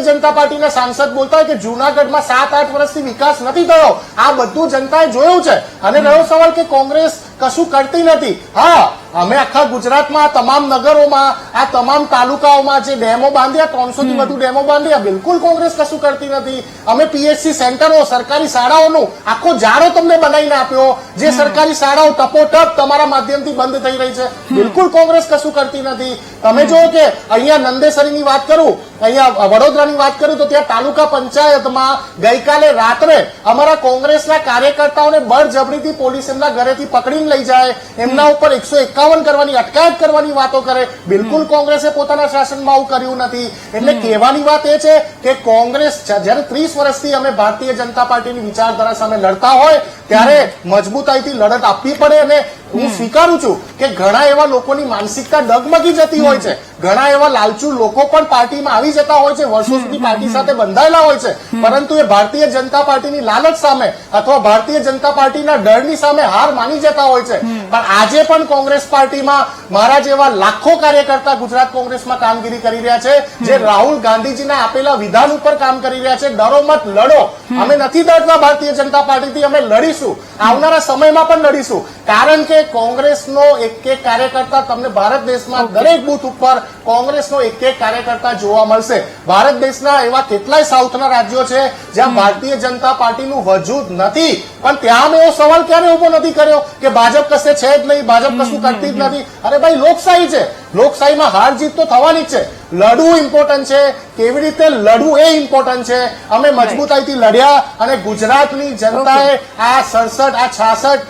જનતા પાર્ટીના સાંસદ બોલતા હોય કે જૂનાગઢમાં 7-8 વર્ષથી વિકાસ નથી થયો, આ બધું જનતાએ જોયું છે. અને રહ્યો સવાલ કે કોંગ્રેસ કશું કરતી નથી. હા, અમે આખા ગુજરાતમાં આ તમામ નગરોમાં, આ તમામ તાલુકાઓમાં જે ડેમો બાંધ્યા, 300 થી વધુ ડેમો બાંધ્યા, બિલકુલ કોંગ્રેસ કશું કરતી નથી. અમે પીએચસી સેન્ટરો, સરકારી શાળાઓનો આખો જાળો તમને બનાવીને આપ્યો. જે સરકારી શાળાઓ ટપોટપ તમારા માધ્યમથી બંધ થઈ રહી છે, બિલકુલ કોંગ્રેસ કશું કરતી નથી. તમે જો કે અહીંયા નંદેસરીની વાત કરું, અહીંયા વડોદરાની વાત કરું તો ત્યાં તાલુકા પંચાયતમાં ગઈકાલે રાત્રે અમારા કોંગ્રેસના કાર્યકર્તાઓને બળજબરીથી પોલીસ એમના ઘરેથી પકડીને લઈ જાય, એમના ઉપર 151 કરવાની, અટકાયત કરવાની વાતો કરે. બિલકુલ કોંગ્રેસે પોતાના શાસનમાં આવું કર્યું નથી. એટલે કહેવાની વાત એ છે કે કોંગ્રેસ જયારે 30 વર્ષથી અમે ભારતીય જનતા પાર્ટીની વિચારધારા સામે લડતા હોય ત્યારે મજબૂતાઈથી લડત આપવી પડે. અને હું સ્વીકારું છું કે ઘણા એવા લોકોની માનસિકતા ડગમગી જતી હોય છે, ઘણા એવા લાલચુ લોકો પણ પાર્ટીમાં આવી જતા હોય છે, વર્ષો સુધી પાર્ટી સાથે બંધાયેલા હોય છે, પરંતુ એ ભારતીય જનતા પાર્ટીની લાલચ સામે અથવા ભારતીય જનતા પાર્ટીના ડરની સામે હાર માની જતા હોય છે. પણ આજે પણ કોંગ્રેસ પાર્ટીમાં મારા જેવા લાખો કાર્યકર્તા ગુજરાત કોંગ્રેસમાં કામગીરી કરી રહ્યા છે, જે રાહુલ ગાંધીજીના આપેલા વિધાન ઉપર કામ કરી રહ્યા છે. ડરો મત, લડો. અમે નથી ડરતા ભારતીય જનતા પાર્ટીથી, અમે લડીશું, આવનારા સમયમાં પણ લડીશું. કારણ કે કોંગ્રેસનો એક એક કાર્યકર્તા તમને ભારત દેશમાં દરેક બૂથ ઉપર કોંગ્રેસનો એક એક કાર્યકર્તા જોવા મળશે. ભારત દેશના એવા કેટલાય સાઉથના રાજ્યો છે જ્યાં ભારતીય જનતા પાર્ટીનું વજૂદ નથી, પણ ત્યાં મેં એવો સવાલ ક્યારે ઉભો નથી કર્યો કે ભાજપ કશે છે જ નહીં, ભાજપ કશું કરતી જ નથી. અરે ભાઈ, લોકશાહી છે, લોકશાહીમાં હાર જીત તો થવાની જ છે. લડવું ઇમ્પોર્ટન્ટ છે, કેવી રીતે લડવું એ ઇમ્પોર્ટન્ટ છે. અમે મજબૂતાઈથી લડ્યા અને ગુજરાતની જનતાએ આ 67, આ 66